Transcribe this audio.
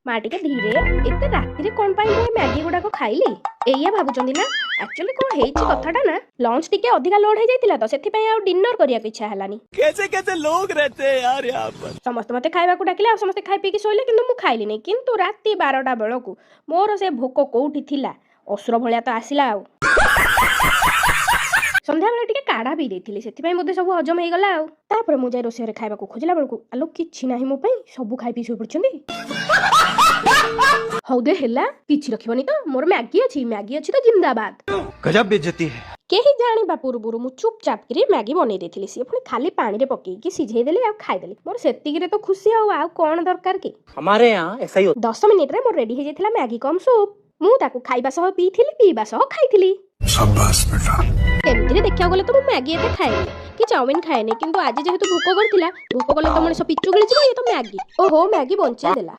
माँ टिके धीरे एते राति कौन पाई मैं मैगी गुड़ाक खाइली एया भाबुचंदी ना एक्चुअली कौन हेइची कथाटा ना लंच टिके अधिका लोड हो जाइतिला तो सेथि आ डिनर करिया इच्छा हेलानी। कैसे कैसे लोग रहते हैं यार यहाँ पर। समस्त मते खाइबा को डाकिले समस्त खाइ पी के सोइले किंतु मु खाइली नै किंतु राति 12टा बेलकू मोर से भोक कोउठी थिला असुर भलिया तो आसिला आ संध्या बेले टिके काढ़ा पी देथिली सेथि मोदे सब हजम हे गला आ तापर मु जाय रोसे रे खाइबा को खोजला बेलकू आलो किछि नाही मो पई सब खाइ पी सोइ पड़छंदी। हौ दे हेला किछि रखिबनी तो मोर मैगी अछि तो जिंदाबाद। गजब बेइज्जती है। केही जानिबा पूर्वरु मु चुपचाप करी मैगी बनै देथिली सी पुणी खाली पानी रे पकेई कि सिझेई देली आ खाइ देली मोर सेतिकी रे तो खुशी आ कोन दरकार के। हमारे यहाँ ऐसा ही होता 10 मिनिट रे मोर रेडी हे जेथिला मैगी कम सूप मु ताकू खाइबा सह पीथिली पीबा सह खाइथिली। शाबाश बेटा। एमती देखा गले तो मु मैगी एते खाएनी कि चाउमिन खाएनी किंतु आज जेहेतु भूख करथिला भूख गले तो मଣିଷ पिचु गिळिଯିବ ये तो मैगी ओहो मैगी बंचाई देला।